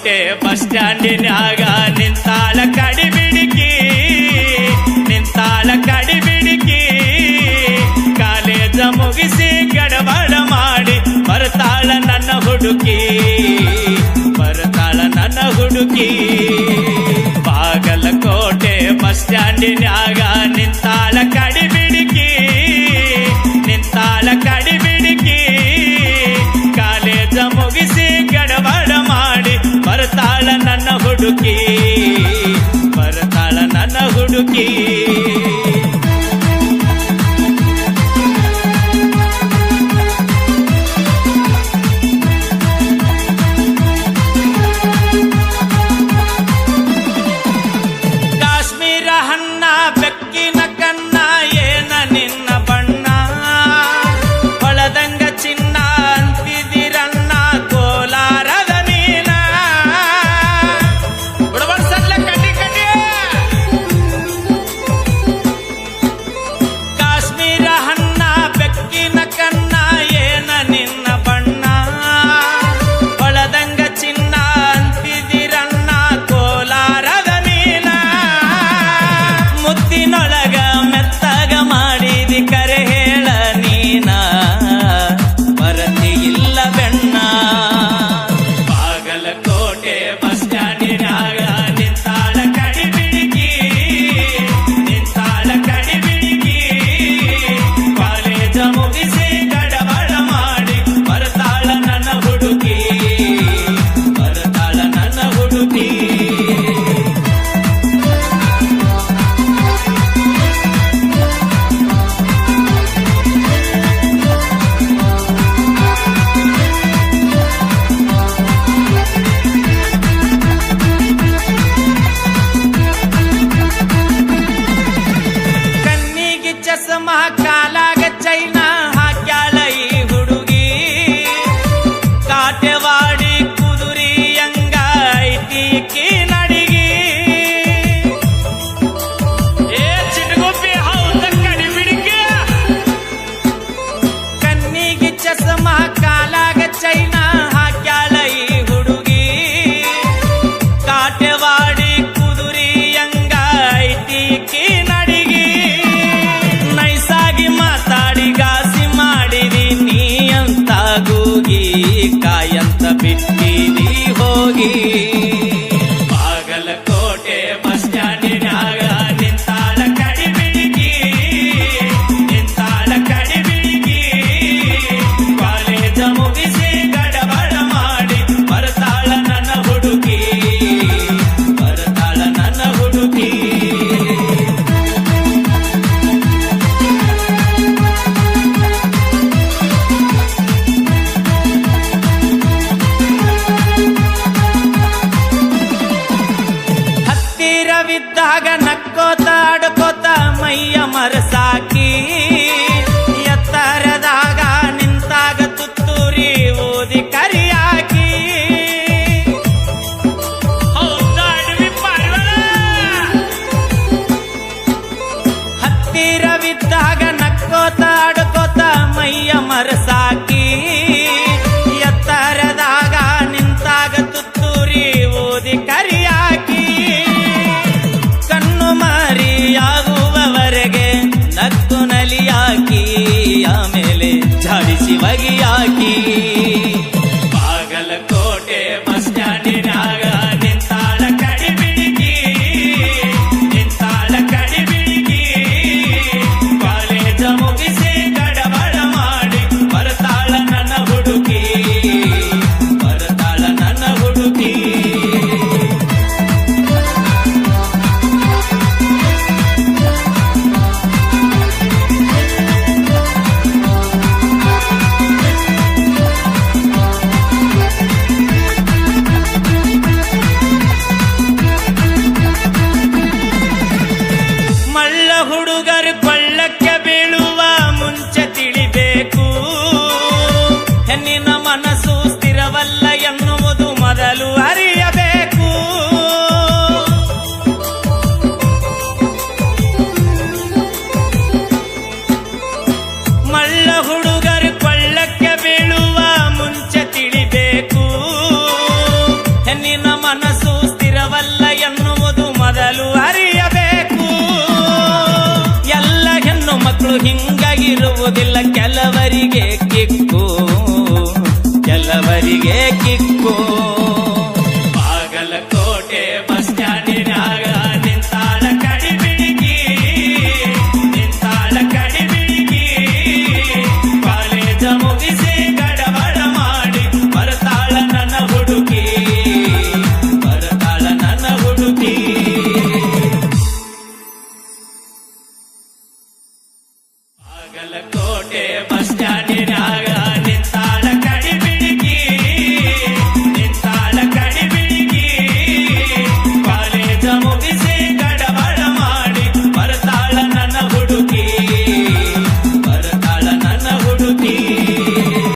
Bagalkot bus ಸ್ಟ್ಯಾಂಡಿನ್ಯಾಗ ನಿಂತಾಳ ಕಡಿಬಿಡಿಕಿ, ನಿಂತಾಳ ಕಡಿಬಿಡಿಕಿ. College ಮುಗಿಸಿ ಗಡಬಡ ಮಾಡಿ ಬರ್ತಾಳ ನನ್ನ ಹುಡುಕಿ, ಬರ್ತಾಳ ನನ್ನ ಹುಡುಕಿ. ಬಾಗಲಕೋಟೆ ಬಸ್ ಸ್ಟ್ಯಾಂಡಿನ್ಯಾಗ ನಿಂತಾಳ ಕಡಿಬಿಡಿಕಿ, ನಿಂತಾಳ ಕಡಿಬಿಡಿಕಿ. ಕಾಲೇಜ ಮುಗಿಸಿ ಗಡಬಡ ಮಾಡಿ ಬರ್ತಾಳ ನನ್ನ ಹುಡುಕಿ, ಬರ್ತಾಳ ನನ್ನ ಹುಡುಕಿ. ಕಾಶ್ಮೀರ ಹಣ್ಣ ಬೆಕ್ಕಿನ ಕನ್ನ ಏನ ನಿನ್ನ ಬಣ್ಣ, ಹೊಳದಂಗ ಚಿನ್ನ ಅಂತಿದಿರನ್ನ ಕೋಲಾರದ ನೀನ. ಬುಡಬಡ್ಸಲ್ಲ ಕಡ್ಡಿ ಕಡ್ಡಿ. ಕಾಶ್ಮೀರ ಹಣ್ಣ ಬೆಕ್ಕಿನ ಕನ್ನ ಏನ ನಿನ್ನ ಬಣ್ಣ, ಹೊಳದಂಗ ಚಿನ್ನ ಅಂತಿದಿರನ್ನ ಕೋಲಾರದ ನೀನ. ಮುತ್ತಿನೊಳಗ ಮೆತ್ತಗ ಮಾಡಿದಿ ಕರೆ ಹೇಳ ನೀನ, ಮರತಿ ಇಲ್ಲ ಬೆಣ್ಣ. ಬಾಗಲಕೋಟೆ ಬಸ್ ಸ್ಟ್ಯಾಂಡಿನ್ಯಾಗ ನಿಂತಾಳ ಕಡಿಬಿಡಿಕಿ, ನಿಂತಾಳ ಕಡಿಬಿಡಿಕಿ. ಕಾಲೇಜ ಮುಗಿಸಿ ಗಡಬಡ ಮಾಡಿ ಬರ್ತಾಳ ನನ್ನ ಹುಡುಕಿ, ಬರ್ತಾಳ ನನ್ನ ಹುಡುಕಿ. ಕಣ್ಣಿಗೆ ಚಸ್ಮ ಕಾಲಾಗ ಚೈನ ಹಾಕ್ಯಾಳ ಈ ಹುಡುಗಿ, ಕಾಟೆವಾಡಿ ಕುದುರಿ ಅಂಗ ಐತಿಕಿ ನಡಿಗಿ. ಏ ಚಿಟಗುಪ್ಪಿ ಹೌದ ಕಡಿಬಿಡಿಕೆ. ಕಣ್ಣಿಗೆ ಚಸ್ಮ ಕಾಲಾಗ ಚೈನ ಹಾಕ್ಯಾಳ ಈ ಹುಡುಗಿ, ಕಾಟೆವಾಡಿ ಕುದುರಿ ಅಂಗ ಐತಿಕಿ ನಡಿಗಿ. ನೈಸಾಗಿ ಮಾತಾಡಿ ಗಾಸಿ ಮಾಡಿದಿ ನೀ ಅಂತ ಗೂಗಿ, ಕಾಯಂತ ಬಿಟ್ಟಿದಿ ಹೋಗಿ. ಬಾಗಲಕೋಟೆ ಬಸ್ ಸ್ಟ್ಯಾಂಡಿನ್ಯಾಗ ನಿಂತಾಳ ಕಡಿಬಿಡಿಕಿ, ನಿಂತಾಳ ಕಡಿಬಿಡಿಕಿ. ಕಾಲೇಜ ಮುಗಿಸಿ ಗಡಬಡ ಮಾಡಿ ಬರ್ತಾಳ ನನ್ನ ಹುಡುಕಿ, ಬರ್ತಾಳ ನನ್ನ ಹುಡುಕಿ. ಹತ್ತಿರವಿದ್ದಾಗ ನಕ್ಕೋತ ಆಡ್ಕೋತ ಮೈಯ ಮರಸಾಕಿ, ಎತ್ತರದಾಗ ನಿಂತಾಗ ತುತ್ತೂರಿ ಓದಿ ಕರಿಯಾಕಿ. ಹೌದಾ ಅಡವಿ ಪಾರ್ವಳ? ಹತ್ತಿರವಿದ್ದಾಗ ನಕ್ಕೋತ ಆಡ್ಕೋತ ಮೈಯ ಮರಸಾಕಿ, ಎತ್ತರದಾಗ ನಿಂತಾಗ ತುತ್ತೂರಿ ಓದಿ ಕರಿಯಾಕಿ. ಕಣ್ಣು ಮಾರಿಯಾಗುವವರೆಗೆ ನಕ್ಕು ನಲಿಯಾಕಿ, ಆಮೇಲೆ ಝಾಡಿಸಿ ಬಗಿಯಾಕಿ. ಬಾಗಲಕೋಟೆ ಬಸ್ ಸ್ಟ್ಯಾಂಡಿನ್ಯಾಗ ನಿಂತಾಳ ಕಡಿಬಿಡಿಕಿ, ನಿಂತಾಳ ಕಡಿಬಿಡಿಕಿ. ಕಾಲೇಜ ಮುಗಿಸಿ ಗಡಬಡ ಮಾಡಿ ಬರ್ತಾಳ ನನ್ನ ಹುಡುಕಿ, ಬರ್ತಾಳ ನನ್ನ ಹುಡುಕಿ. ಮಳ್ಳ ಹುಡುಗರು ಕೊಳ್ಳಕ್ಕೆ ಬೀಳುವ ಮುಂಚೆ ತಿಳಿಬೇಕು, ಹೆಣ್ಣಿನ ಮನಸ್ಸು ಸ್ಥಿರವಲ್ಲ ಎನ್ನುವುದು ಮೊದಲು ಅರಿಯಬೇಕು. ಮಳ್ಳ ಹುಡುಗರು ಕೊಳ್ಳಕ್ಕೆ ಬೀಳುವ ಮುಂಚೆ ತಿಳಿಬೇಕು, ಹೆಣ್ಣಿನ ಕೆಲವರಿಗೆ ಕಿಕ್ಕು ಕೆಲವರಿಗೆ ಕಿಕ್ಕು ಬಾಗಲಕೋಟೆ ಬಸ್ ಸ್ಟ್ಯಾಂಡಿನಾಗ ನಿಂತಾಳ ಕಡಿಬಿಡಿಗಿ ನಿಂತಾಳ ಕಡಿಬಿಡಿಗಿ ಕಾಲೇಜ ಮುಗಿಸಿ ಗಡಬಡ ಮಾಡಿ ಬರ್ತಾಳ ನನ್ನ ಹುಡುಗಿ ಬರ್ತಾಳ ನನ್ನ ಹುಡುಗಿ ಬಾಗಲಕೋಟೆ